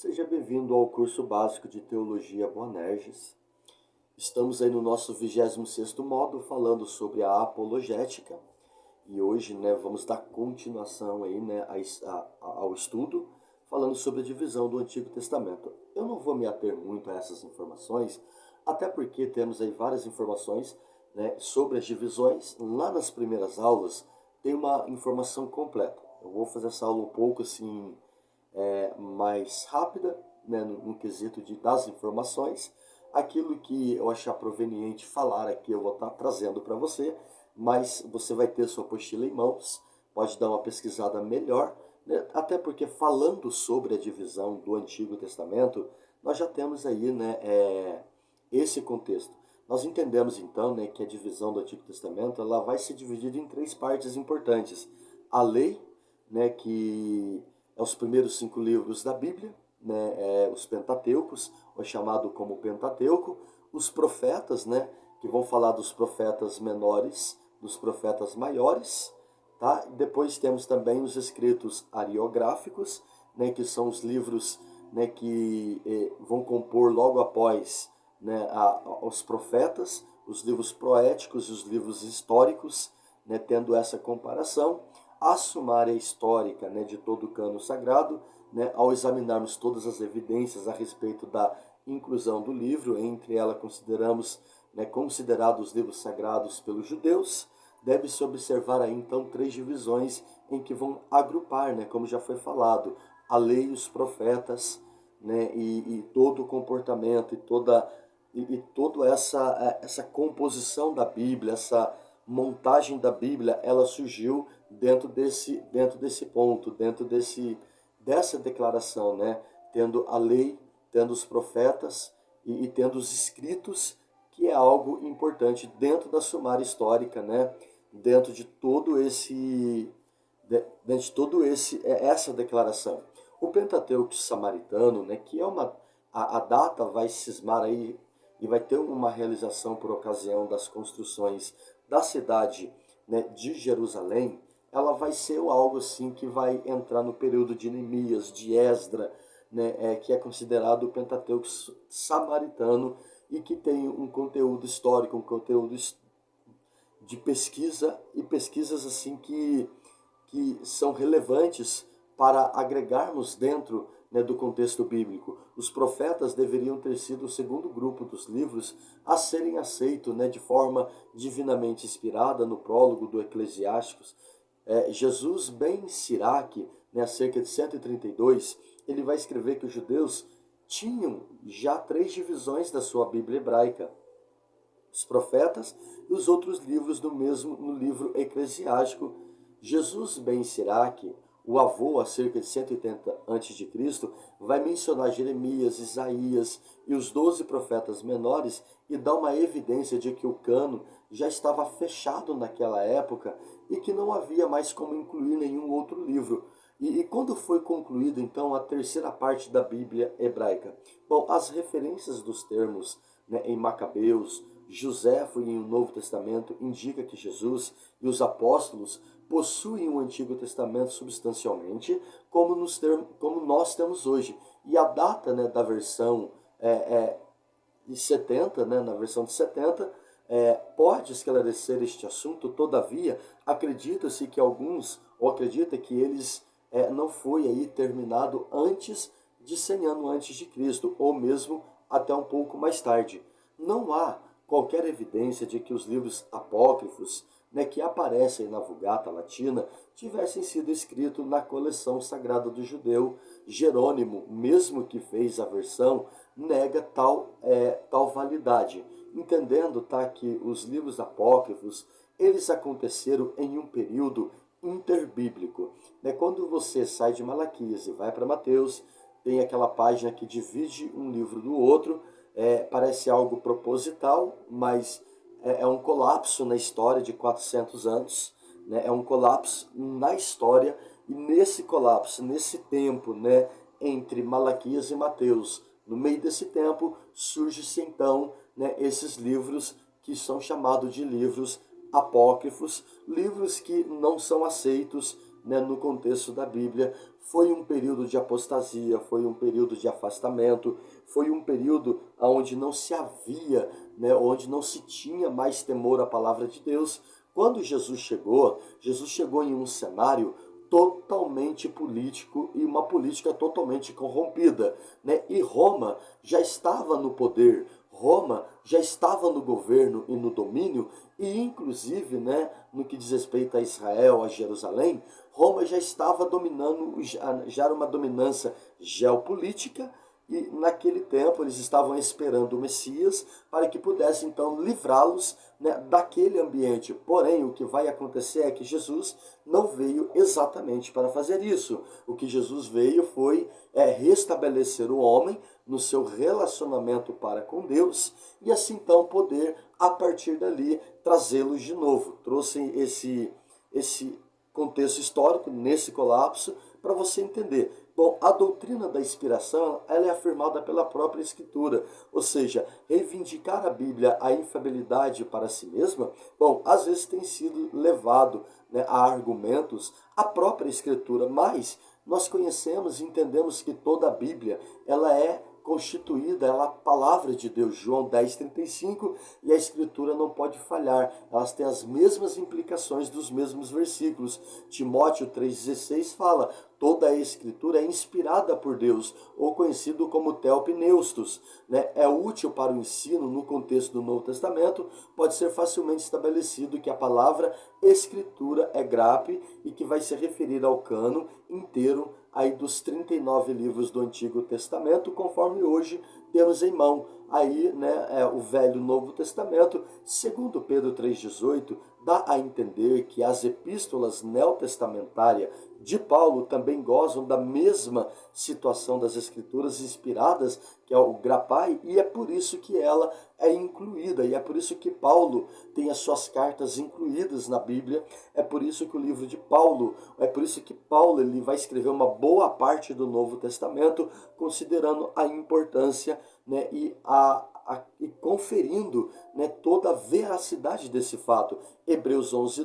Seja bem-vindo ao curso básico de Teologia Boanerges. Estamos aí no nosso 26º módulo falando sobre a apologética e hoje vamos dar continuação aí, ao estudo falando sobre a divisão do Antigo Testamento. Eu não vou me ater muito a essas informações, até porque temos aí várias informações sobre as divisões. Lá nas primeiras aulas tem uma informação completa. Eu vou fazer essa aula um pouco assim mais rápida, no quesito das informações. Aquilo que eu achar proveniente falar aqui eu vou estar trazendo para você, mas você vai ter sua apostila em mãos, pode dar uma pesquisada melhor, até porque falando sobre a divisão do Antigo Testamento, nós já temos aí esse contexto. Nós entendemos então que a divisão do Antigo Testamento ela vai ser dividida em três partes importantes. A lei, que é os primeiros 5 livros da Bíblia, os Pentateucos, ou chamado como Pentateuco, os profetas, que vão falar dos profetas menores, dos profetas maiores, tá? Depois temos também os escritos ariográficos, que são os livros que vão compor logo após os profetas, os livros poéticos e os livros históricos, tendo essa comparação. A sumária histórica de todo o cano sagrado, ao examinarmos todas as evidências a respeito da inclusão do livro, entre elas consideramos considerados os livros sagrados pelos judeus, deve-se observar aí então 3 divisões em que vão agrupar, como já foi falado, a lei e os profetas, e todo o comportamento toda essa composição da Bíblia, essa montagem da Bíblia, ela surgiu dentro desse ponto, dessa declaração, tendo a lei, tendo os profetas e tendo os escritos, que é algo importante dentro da sumária histórica, dentro de essa declaração. O Pentateuco samaritano, que é a data vai cismar aí e vai ter uma realização por ocasião das construções da cidade de Jerusalém, ela vai ser algo assim que vai entrar no período de Neemias, de Esdra, que é considerado o Pentateuco samaritano e que tem um conteúdo histórico, um conteúdo de pesquisa e pesquisas assim que são relevantes para agregarmos dentro do contexto bíblico. Os profetas deveriam ter sido o segundo grupo dos livros a serem aceitos de forma divinamente inspirada no prólogo do Eclesiásticos. Jesus ben Siraque, cerca de 132, ele vai escrever que os judeus tinham já 3 divisões da sua Bíblia hebraica: os profetas e os outros livros no livro eclesiástico. Jesus ben Siraque, o avô, a cerca de 180 a.C., vai mencionar Jeremias, Isaías e os 12 profetas menores e dá uma evidência de que o cano já estava fechado naquela época e que não havia mais como incluir nenhum outro livro. E quando foi concluída, então, a terceira parte da Bíblia hebraica? Bom, as referências dos termos em Macabeus, Joséfo e o Novo Testamento indica que Jesus e os apóstolos possuem o Antigo Testamento substancialmente, como nós temos hoje. E a data da versão de 70, na versão de 70, pode esclarecer este assunto. Todavia, acredita-se que alguns, ou acredita que eles não foi aí terminado antes de 100 anos antes de Cristo, ou mesmo até um pouco mais tarde. Não há qualquer evidência de que os livros apócrifos que aparecem na Vulgata Latina tivessem sido escritos na coleção sagrada do judeu. Jerônimo, mesmo que fez a versão, nega tal validade, entendendo que os livros apócrifos eles aconteceram em um período interbíblico. Quando você sai de Malaquias e vai para Mateus, tem aquela página que divide um livro do outro, parece algo proposital, mas é um colapso na história de 400 anos, é um colapso na história, e nesse colapso, nesse tempo, entre Malaquias e Mateus, no meio desse tempo, surge-se então esses livros que são chamados de livros apócrifos, livros que não são aceitos né, no contexto da Bíblia. Foi um período de apostasia, foi um período de afastamento, foi um período onde não se havia, né, onde não se tinha mais temor à palavra de Deus. Quando Jesus chegou em um cenário totalmente político e uma política totalmente corrompida, né? E Roma já estava no poder, Roma já estava no governo e no domínio, e inclusive, né, no que diz respeito a Israel, a Jerusalém, Roma já estava dominando, já era uma dominância geopolítica, e naquele tempo eles estavam esperando o Messias para que pudesse então livrá-los, né, daquele ambiente. Porém, o que vai acontecer é que Jesus não veio exatamente para fazer isso. O que Jesus veio foi restabelecer o homem no seu relacionamento para com Deus e assim então poder, a partir dali, trazê-los de novo. Trouxe esse contexto histórico nesse colapso para você entender. Bom, a doutrina da inspiração, ela é afirmada pela própria Escritura, ou seja, reivindicar a Bíblia a infalibilidade para si mesma, bom, às vezes tem sido levado, né, a argumentos a própria Escritura, mas nós conhecemos e entendemos que toda a Bíblia, ela é constituída, ela é a palavra de Deus, João 10,35, e a Escritura não pode falhar, elas têm as mesmas implicações dos mesmos versículos. Timóteo 3,16 fala, toda a Escritura é inspirada por Deus, ou conhecido como Theopneustos, né? É útil para o ensino no contexto do Novo Testamento, pode ser facilmente estabelecido que a palavra Escritura é grape e que vai se referir ao cano inteiro aí dos 39 livros do Antigo Testamento, conforme hoje temos em mão aí, né, o Velho e Novo Testamento. Segundo Pedro 3,18, dá a entender que as epístolas neotestamentárias de Paulo também gozam da mesma situação das escrituras inspiradas, que é o grapai, e é por isso que ela é incluída, e é por isso que Paulo tem as suas cartas incluídas na Bíblia, é por isso que o livro de Paulo, é por isso que Paulo ele vai escrever uma boa parte do Novo Testamento, considerando a importância, né, e conferindo, né, toda a veracidade desse fato. Hebreus 1,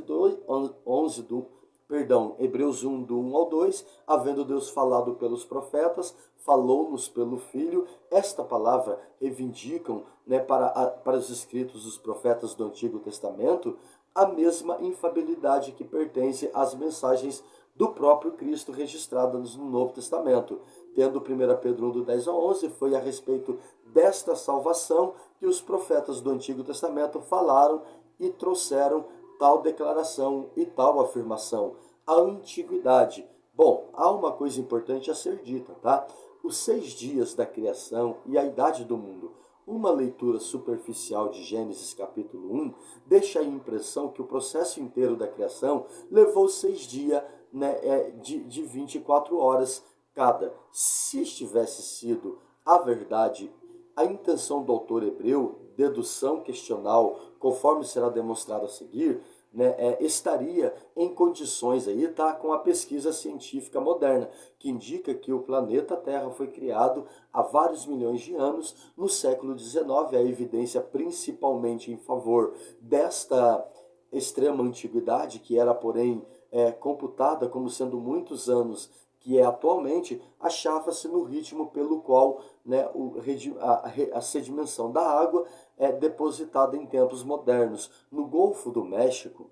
do 1 ao 2, havendo Deus falado pelos profetas, falou-nos pelo Filho. Esta palavra reivindicam, né, para os escritos dos profetas do Antigo Testamento a mesma infabilidade que pertence às mensagens do próprio Cristo registradas no Novo Testamento. Tendo 1 Pedro 1, do 10 ao 11, foi a respeito desta salvação que os profetas do Antigo Testamento falaram e trouxeram tal declaração e tal afirmação. A antiguidade. Bom, há uma coisa importante a ser dita, tá? Os 6 dias da criação e a idade do mundo. Uma leitura superficial de Gênesis capítulo 1 deixa a impressão que o processo inteiro da criação levou 6 dias, né, de 24 horas cada. Se tivesse sido a verdade, a intenção do autor hebreu, dedução questional, conforme será demonstrado a seguir, né, estaria em condições aí, tá, com a pesquisa científica moderna, que indica que o planeta Terra foi criado há vários milhões de anos, no século XIX, a evidência principalmente em favor desta extrema antiguidade, que era, porém, computada como sendo muitos anos, que é atualmente, achava-se no ritmo pelo qual, né, a sedimentação da água é depositada em tempos modernos. No Golfo do México,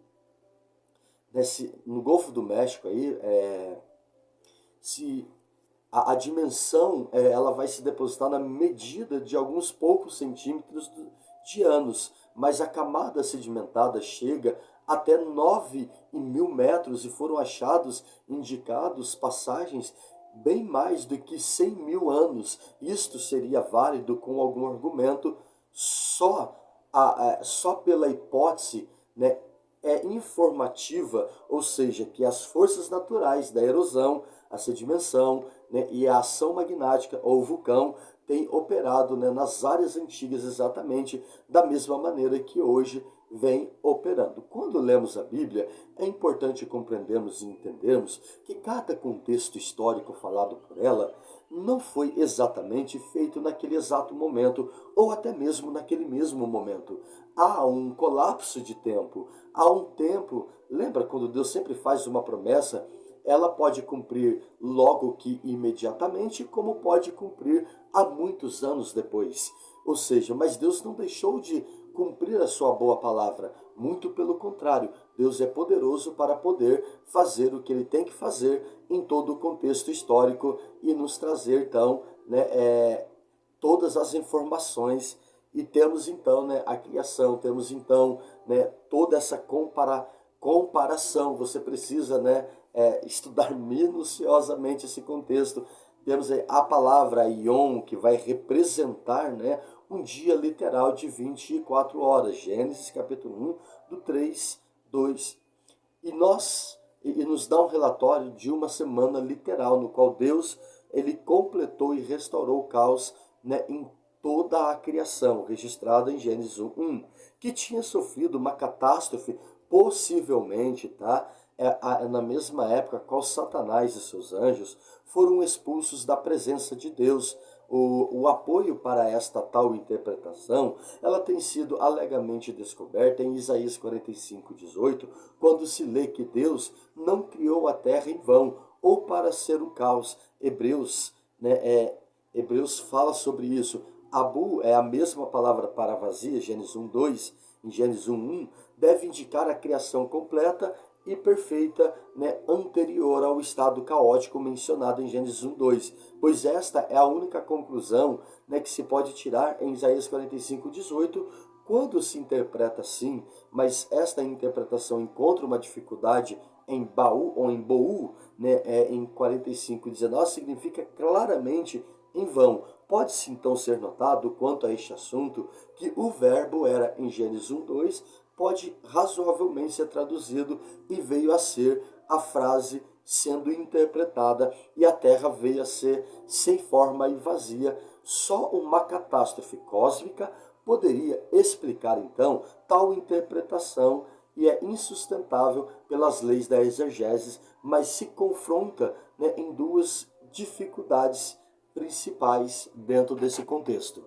aí, se a dimensão ela vai se depositar na medida de alguns poucos centímetros de anos, mas a camada sedimentada chega até 9.000 metros e foram achados, indicados, passagens bem mais do que 100.000 anos. Isto seria válido com algum argumento só pela hipótese, né, informativa, ou seja, que as forças naturais da erosão, a sedimentação, né, e a ação magmática ou vulcão têm operado, né, nas áreas antigas exatamente da mesma maneira que hoje vem operando. Quando lemos a Bíblia, é importante compreendermos e entendermos que cada contexto histórico falado por ela não foi exatamente feito naquele exato momento, ou até mesmo naquele mesmo momento. Há um colapso de tempo, há um tempo, lembra quando Deus sempre faz uma promessa ela pode cumprir logo que imediatamente, como pode cumprir há muitos anos depois. Ou seja, mas Deus não deixou de cumprir a sua boa palavra. Muito pelo contrário, Deus é poderoso para poder fazer o que ele tem que fazer em todo o contexto histórico e nos trazer, então, todas as informações. E temos então, a criação, temos então, toda essa comparação. Você precisa, estudar minuciosamente esse contexto. Temos aí a palavra Yom, que vai representar, um dia literal de 24 horas. Gênesis capítulo 1, do 3, 2. E nos dá um relatório de uma semana literal, no qual Deus ele completou e restaurou o caos, em toda a criação, registrada em Gênesis 1, que tinha sofrido uma catástrofe, possivelmente, na mesma época, qual Satanás e seus anjos foram expulsos da presença de Deus. O apoio para esta tal interpretação, ela tem sido alegamente descoberta em Isaías 45:18, quando se lê que Deus não criou a terra em vão, ou para ser um caos. Hebreus fala sobre isso. Abu é a mesma palavra para vazia, Gênesis 1:2, em Gênesis 1:1, deve indicar a criação completa e perfeita, anterior ao estado caótico mencionado em Gênesis 1:2, pois esta é a única conclusão, que se pode tirar em Isaías 45:18, quando se interpreta assim, mas esta interpretação encontra uma dificuldade em Baú ou em Boú, em 45:19, significa claramente em vão. Pode-se então ser notado, quanto a este assunto, que o verbo era em Gênesis 1:2, pode razoavelmente ser traduzido e veio a ser a frase sendo interpretada, e a terra veio a ser sem forma e vazia. Só uma catástrofe cósmica poderia explicar então tal interpretação, e é insustentável pelas leis da exegese, mas se confronta, em duas dificuldades principais dentro desse contexto.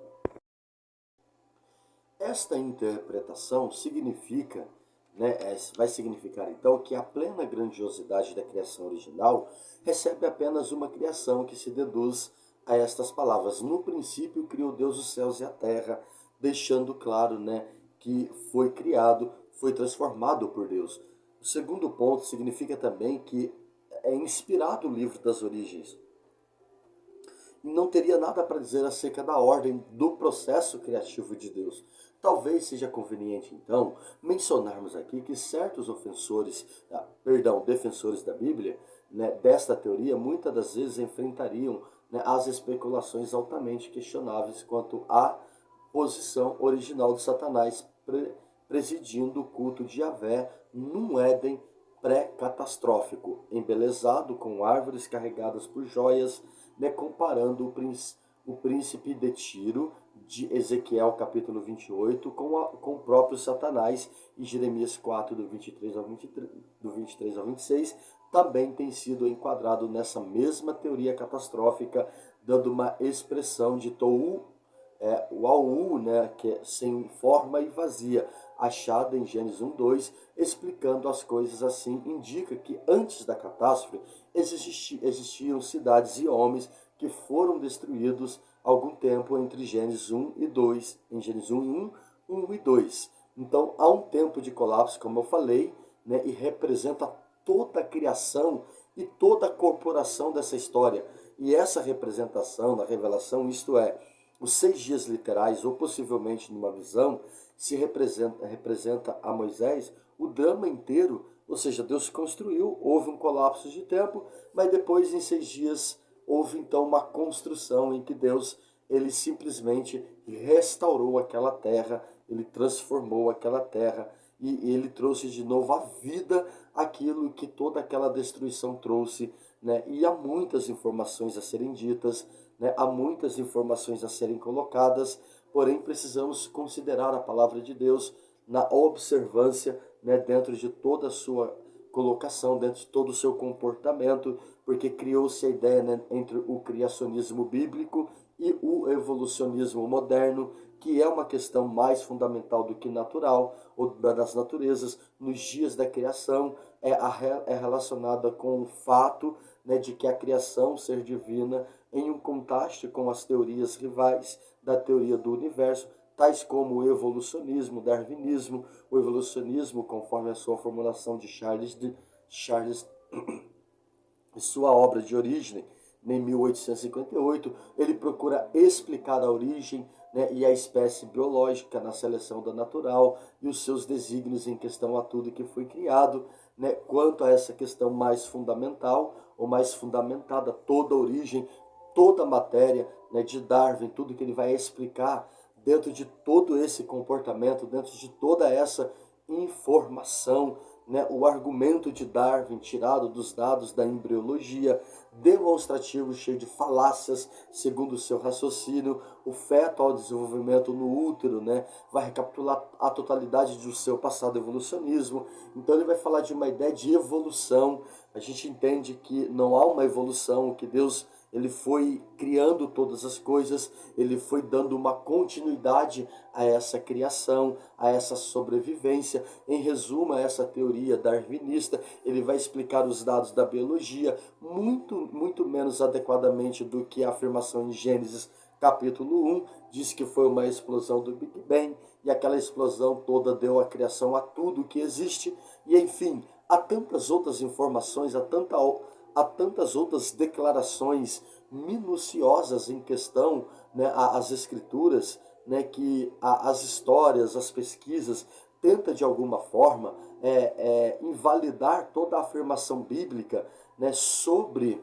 Esta interpretação significa, vai significar então que a plena grandiosidade da criação original recebe apenas uma criação que se deduz a estas palavras. No princípio criou Deus os céus e a terra, deixando claro, que foi criado, foi transformado por Deus. O segundo ponto significa também que é inspirado o livro das origens. Não teria nada para dizer acerca da ordem do processo criativo de Deus. Talvez seja conveniente, então, mencionarmos aqui que certos defensores da Bíblia, desta teoria, muitas das vezes enfrentariam, as especulações altamente questionáveis quanto à posição original de Satanás presidindo o culto de Yahvé num Éden pré-catastrófico, embelezado com árvores carregadas por joias, comparando o príncipe de Tiro, de Ezequiel capítulo 28, com o próprio Satanás, e Jeremias 4, do 23 ao 26, também tem sido enquadrado nessa mesma teoria catastrófica, dando uma expressão de Tou, o Aú, que é sem forma e vazia, achada em Gênesis 1:2, explicando as coisas assim, indica que antes da catástrofe existiam cidades e homens que foram destruídos algum tempo entre Gênesis 1 e 2, em Gênesis 1 e 2. Então há um tempo de colapso, como eu falei, e representa toda a criação e toda a corporação dessa história. E essa representação na revelação, isto é, os 6 dias literais, ou possivelmente numa visão, se representa a Moisés o drama inteiro, ou seja, Deus construiu, houve um colapso de tempo, mas depois em 6 dias houve então uma construção em que Deus ele simplesmente restaurou aquela terra, ele transformou aquela terra e ele trouxe de novo à vida aquilo que toda aquela destruição trouxe, E há muitas informações a serem ditas, há muitas informações a serem colocadas, porém precisamos considerar a palavra de Deus na observância, dentro de toda a sua colocação, dentro de todo o seu comportamento, porque criou-se a ideia, entre o criacionismo bíblico e o evolucionismo moderno, que é uma questão mais fundamental do que natural, ou das naturezas. Nos dias da criação, é relacionada com o fato, né, de que a criação ser divina em um contraste com as teorias rivais da teoria do universo, tais como o evolucionismo, o darwinismo, o evolucionismo, conforme a sua formulação de Charles em sua obra de origem, em 1858, ele procura explicar a origem, né, e a espécie biológica na seleção da natural e os seus desígnios em questão a tudo que foi criado, né, quanto a essa questão mais fundamental, ou mais fundamentada, toda a origem, toda a matéria, né, de Darwin, tudo que ele vai explicar dentro de todo esse comportamento, dentro de toda essa informação, né, o argumento de Darwin tirado dos dados da embriologia, demonstrativo, cheio de falácias, segundo o seu raciocínio, o feto ao desenvolvimento no útero, né, vai recapitular a totalidade do seu passado evolucionismo. Então ele vai falar de uma ideia de evolução. A gente entende que não há uma evolução, que Deus ele foi criando todas as coisas, ele foi dando uma continuidade a essa criação, a essa sobrevivência. Em resumo, a essa teoria darwinista, ele vai explicar os dados da biologia muito menos adequadamente do que a afirmação em Gênesis capítulo 1, diz que foi uma explosão do Big Bang, e aquela explosão toda deu a criação a tudo que existe, e enfim, há tantas outras informações, há tantas outras declarações minuciosas em questão, né, as escrituras, né, que as histórias, as pesquisas tenta de alguma forma invalidar toda a afirmação bíblica, né, sobre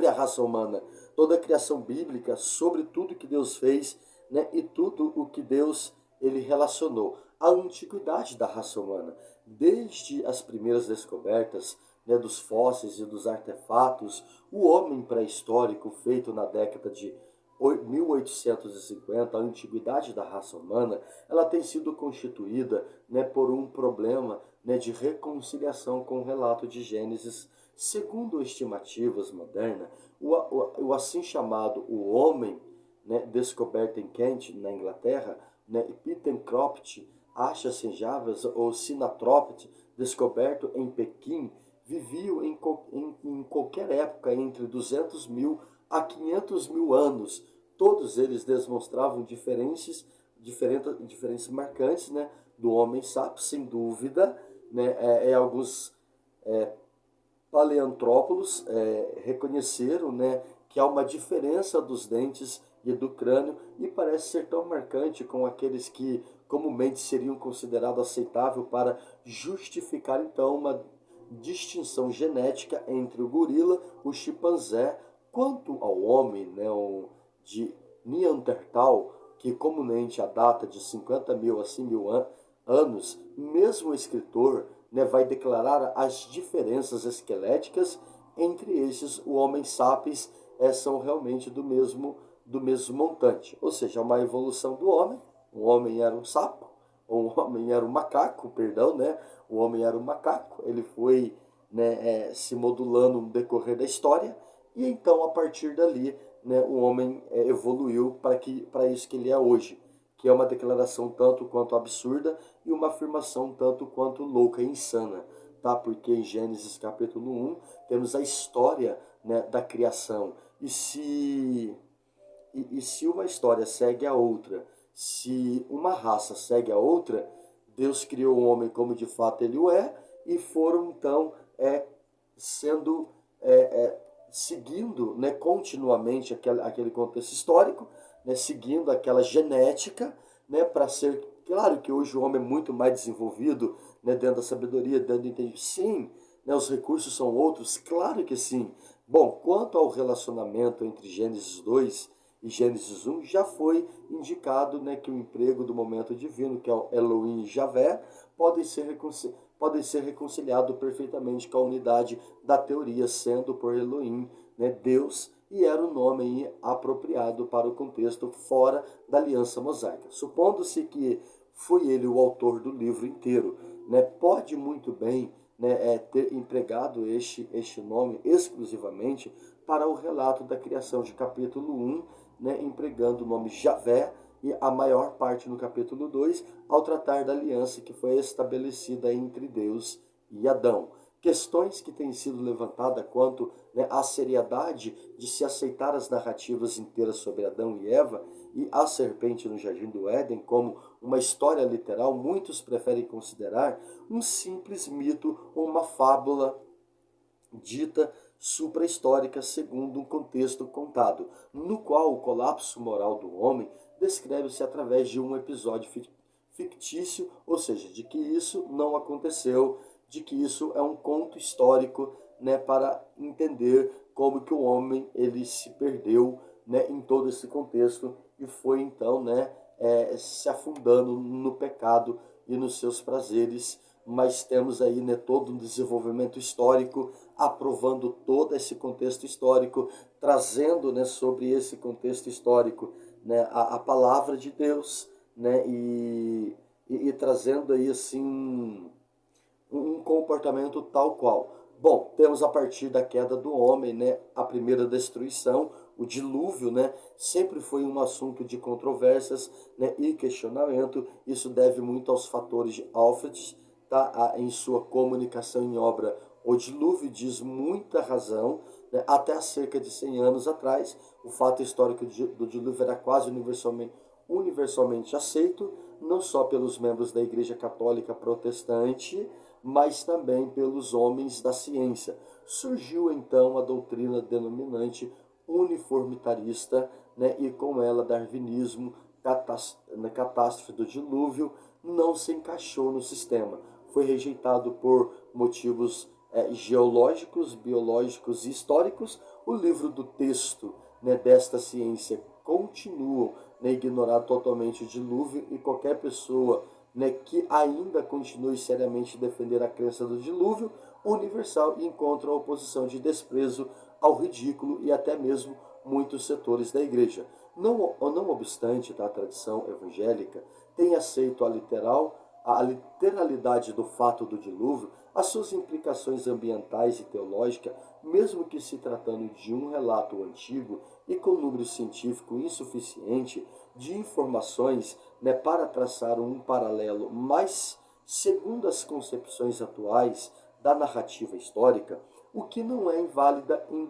a raça humana, toda a criação bíblica, sobre tudo que Deus fez, né, e tudo o que Deus ele relacionou. A antiguidade da raça humana, desde as primeiras descobertas, né, dos fósseis e dos artefatos, o homem pré-histórico feito na década de 1850, a antiguidade da raça humana, ela tem sido constituída, né, por um problema, né, de reconciliação com o relato de Gênesis. Segundo estimativas modernas, o assim chamado o homem, né, descoberto em Kent, na Inglaterra, né, Pittencroft, Achas em Javas ou Sinatropt, descoberto em Pequim, viviam em qualquer época entre 200 mil a 500 mil anos. Todos eles demonstravam diferenças marcantes, né, do homem sapiens, sem dúvida, né, alguns paleantrópolos reconheceram, né, que há uma diferença dos dentes e do crânio, e parece ser tão marcante com aqueles que comumente seriam considerados aceitável para justificar então uma distinção genética entre o gorila, o chimpanzé, quanto ao homem, né, de Neandertal, que comumente a data de 50 mil a 100 mil anos, mesmo o escritor, né, vai declarar as diferenças esqueléticas entre estes. O Homo sapiens são realmente do mesmo montante, ou seja, uma evolução do homem. O homem era um sapo, ou o homem era um macaco, perdão, né? O homem era um macaco, ele foi, né, se modulando no decorrer da história, e então a partir dali, né, o homem evoluiu para isso que ele é hoje, que é uma declaração tanto quanto absurda e uma afirmação tanto quanto louca e insana, tá? Porque em Gênesis capítulo 1 temos a história, né, da criação, e se uma história segue a outra, se uma raça segue a outra, Deus criou o homem como de fato ele o é, e foram então sendo seguindo, né, continuamente aquele contexto histórico, né, seguindo aquela genética, né, para ser claro que hoje o homem é muito mais desenvolvido, né, dentro da sabedoria, dentro do entendimento. Sim, né, os recursos são outros, claro que sim. Bom, quanto ao relacionamento entre Gênesis 2 e Gênesis 1, já foi indicado, né, que o emprego do momento divino, que é o Elohim e Javé, podem ser reconciliado perfeitamente com a unidade da teoria, sendo por Elohim, né, Deus, e era o nome apropriado para o contexto fora da aliança mosaica. Supondo-se que foi ele o autor do livro inteiro, né, pode muito bem, né, ter empregado este nome exclusivamente para o relato da criação de capítulo 1, né, empregando o nome Javé, e a maior parte no capítulo 2, ao tratar da aliança que foi estabelecida entre Deus e Adão. Questões que têm sido levantadas quanto, né, à seriedade de se aceitar as narrativas inteiras sobre Adão e Eva e a serpente no Jardim do Éden como uma história literal, muitos preferem considerar um simples mito ou uma fábula dita supra-histórica segundo um contexto contado, no qual o colapso moral do homem descreve-se através de um episódio fictício, ou seja, de que isso não aconteceu, de que isso é um conto histórico, né, para entender como que o homem ele se perdeu, né, em todo esse contexto e foi então, né, se afundando no pecado e nos seus prazeres. Mas temos aí, né, todo um desenvolvimento histórico, aprovando todo esse contexto histórico, trazendo, né, sobre esse contexto histórico, né, a palavra de Deus, né, e trazendo aí assim um comportamento tal qual. Bom, temos a partir da queda do homem, né, a primeira destruição, o dilúvio, né, sempre foi um assunto de controvérsias, né, e questionamento. Isso deve muito aos fatores de Alfred, tá, em sua comunicação em obra O Dilúvio diz muita razão, né, até há cerca de 100 anos atrás, o fato histórico do dilúvio era quase universalmente aceito, não só pelos membros da Igreja Católica Protestante, mas também pelos homens da ciência. Surgiu então a doutrina denominante uniformitarista, né, e com ela darwinismo, na catástrofe do dilúvio, não se encaixou no sistema. Foi rejeitado por motivos geológicos, biológicos e históricos. O livro do texto, né, desta ciência continuam, né, ignorar totalmente o dilúvio, e qualquer pessoa, né, que ainda continue seriamente defender a crença do dilúvio universal encontra a oposição de desprezo ao ridículo e até mesmo muitos setores da igreja. Não obstante, tá, a tradição evangélica tem aceito a literalidade do fato do dilúvio, as suas implicações ambientais e teológicas, mesmo que se tratando de um relato antigo e com número científico insuficiente de informações, né, para traçar um paralelo, mas segundo as concepções atuais da narrativa histórica, o que não é inválida em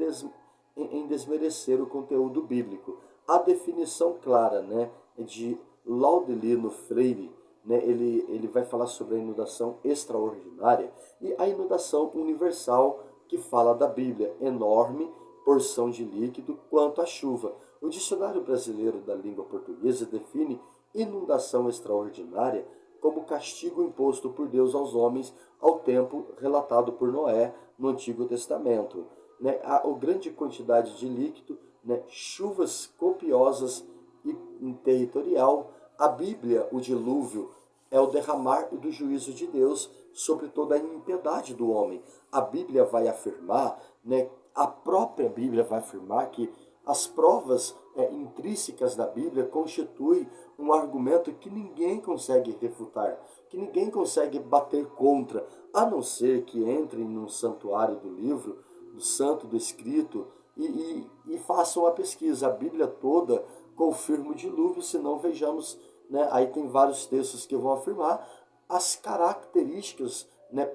desmerecer o conteúdo bíblico. A definição clara, né, de Laudelino Freire, né, ele vai falar sobre a inundação extraordinária e a inundação universal que fala da Bíblia, enorme porção de líquido quanto a chuva. O Dicionário Brasileiro da Língua Portuguesa define inundação extraordinária como castigo imposto por Deus aos homens ao tempo relatado por Noé no Antigo Testamento. Né, a grande quantidade de líquido, né, chuvas copiosas e territorial. A Bíblia, o dilúvio, é o derramar do juízo de Deus sobre toda a impiedade do homem. A Bíblia vai afirmar, né, a própria Bíblia vai afirmar que as provas intrínsecas da Bíblia constituem um argumento que ninguém consegue refutar, que ninguém consegue bater contra, a não ser que entrem no santuário do livro, do santo, do escrito, e façam a pesquisa. A Bíblia toda confirma o dilúvio, senão vejamos, né, aí tem vários textos que vão afirmar as características, né,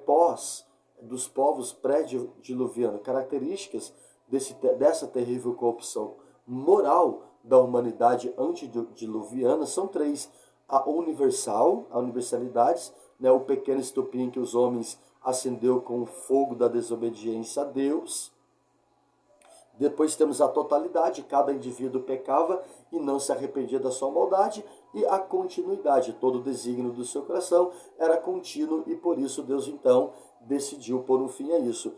dos povos pré-diluvianos, características dessa terrível corrupção moral da humanidade antediluviana são três: a universalidade, né, o pequeno estupim que os homens acendeu com o fogo da desobediência a Deus. Depois temos a totalidade, cada indivíduo pecava e não se arrependia da sua maldade, e a continuidade, todo o desígnio do seu coração era contínuo e por isso Deus então decidiu pôr um fim a isso.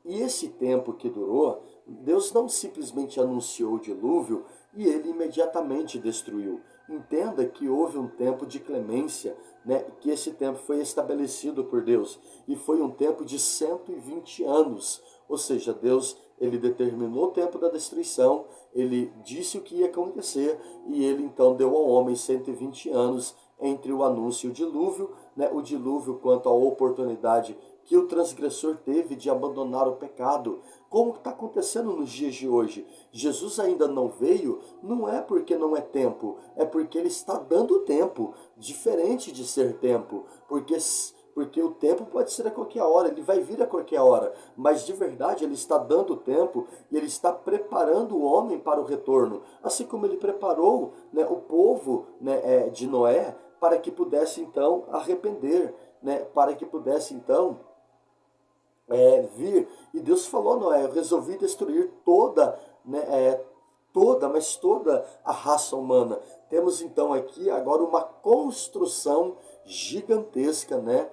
E esse tempo que durou, Deus não simplesmente anunciou o dilúvio e ele imediatamente destruiu. Entenda que houve um tempo de clemência, né, que esse tempo foi estabelecido por Deus e foi um tempo de 120 anos. Ou seja, Deus, ele determinou o tempo da destruição, ele disse o que ia acontecer e ele então deu ao homem 120 anos entre o anúncio e o dilúvio, né, o dilúvio quanto à oportunidade que o transgressor teve de abandonar o pecado. Como está acontecendo nos dias de hoje? Jesus ainda não veio, não é porque não é tempo, é porque ele está dando tempo, diferente de ser tempo, porque o tempo pode ser a qualquer hora, ele vai vir a qualquer hora, mas de verdade ele está dando tempo e ele está preparando o homem para o retorno, assim como ele preparou, né, o povo, né, de Noé para que pudesse então arrepender, né, para que pudesse então vir. E Deus falou a Noé: eu resolvi destruir toda, né, mas toda a raça humana. Temos então aqui agora uma construção gigantesca, né,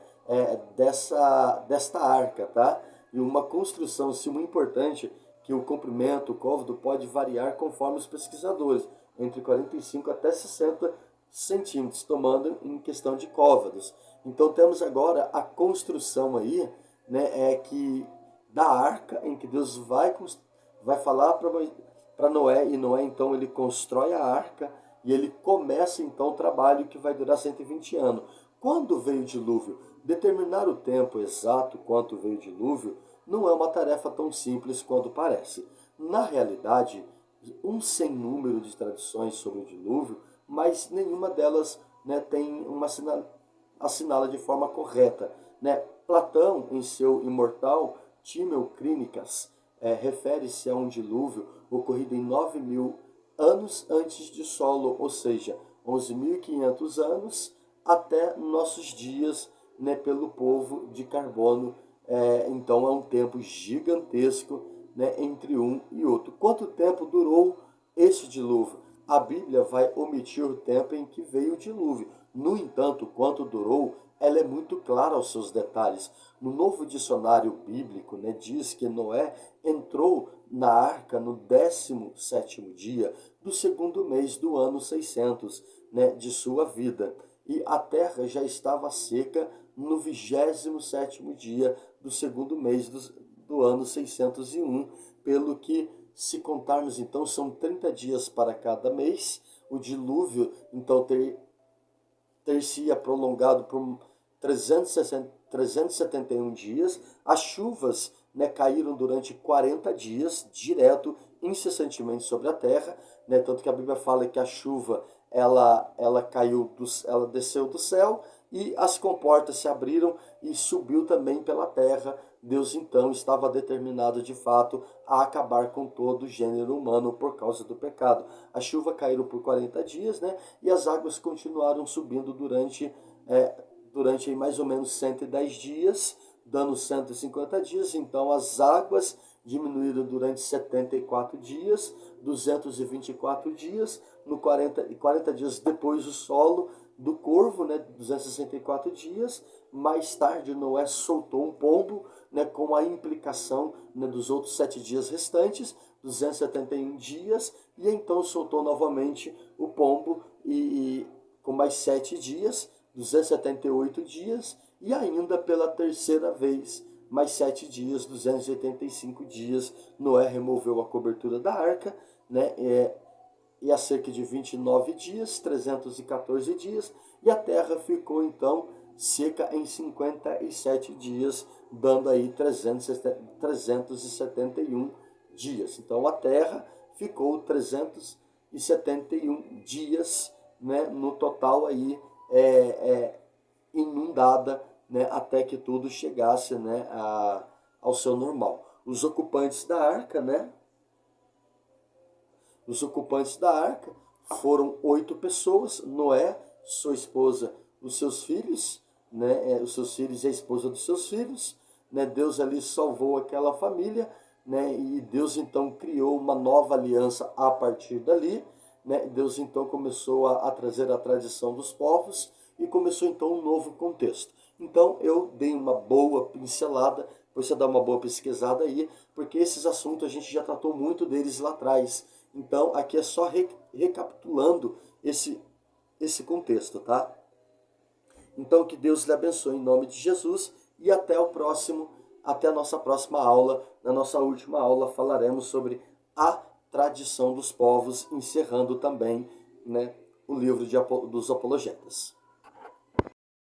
desta arca, tá? E uma construção, sim, muito importante, que o comprimento, o côvado pode variar conforme os pesquisadores, entre 45 até 60 centímetros, tomando em questão de côvados. Então temos agora a construção aí, né, que da arca, em que Deus vai falar para Noé, e Noé então ele constrói a arca e ele começa então o trabalho que vai durar 120 anos. Quando veio o dilúvio? Determinar o tempo exato quanto veio o dilúvio não é uma tarefa tão simples quanto parece. Na realidade, um sem número de tradições sobre o dilúvio, mas nenhuma delas, né, tem assinala de forma correta, né? Platão, em seu imortal Timeu Crínicas, refere-se a um dilúvio ocorrido em 9.000 anos antes de Solo, ou seja, 11.500 anos até nossos dias, né, pelo povo de Carbono. Então é um tempo gigantesco, né, entre um e outro. Quanto tempo durou esse dilúvio? A Bíblia vai omitir o tempo em que veio o dilúvio. No entanto, quanto durou, ela é muito clara aos seus detalhes. No novo dicionário bíblico, né, diz que Noé entrou na arca no 17º dia do segundo mês do ano 600, né, de sua vida. E a terra já estava seca no 27º dia do segundo mês do ano 601, pelo que, se contarmos então, são 30 dias para cada mês. O dilúvio então ter-se-ia prolongado por 371 dias. As chuvas, né, caíram durante 40 dias, direto, incessantemente sobre a terra, né, tanto que a Bíblia fala que a chuva ela caiu, ela desceu do céu e as comportas se abriram e subiu também pela terra. Deus então estava determinado de fato a acabar com todo o gênero humano por causa do pecado. A chuva caiu por 40 dias, né? E as águas continuaram subindo durante aí mais ou menos 110 dias, dando 150 dias. Então as águas diminuíram durante 74 dias, 224 dias, no 40 dias depois o solo do corvo, né, 264 dias. Mais tarde Noé soltou um pombo, né, com a implicação, né, dos outros 7 dias restantes, 271 dias, e então soltou novamente o pombo e com mais 7 dias, 278 dias, e ainda pela terceira vez, mais 7 dias, 285 dias, Noé removeu a cobertura da arca, né, e há cerca de 29 dias, 314 dias, e a terra ficou então seca em 57 dias, dando aí 371 dias. Então a terra ficou 371 dias, né, no total aí inundada, né, até que tudo chegasse, né, ao seu normal. Os ocupantes da arca, né, os ocupantes da arca foram 8 pessoas: Noé, sua esposa, os seus filhos, né, os seus filhos e a esposa dos seus filhos, né. Deus ali salvou aquela família, né, e Deus então criou uma nova aliança a partir dali, né. Deus então começou a trazer a tradição dos povos e começou então um novo contexto. Então eu dei uma boa pincelada, você dá uma boa pesquisada aí, porque esses assuntos a gente já tratou muito deles lá atrás. Então aqui é só recapitulando esse contexto, tá? Então que Deus lhe abençoe em nome de Jesus e até a nossa próxima aula. Na nossa última aula falaremos sobre a tradição dos povos, encerrando também, né, o livro dos apologetas.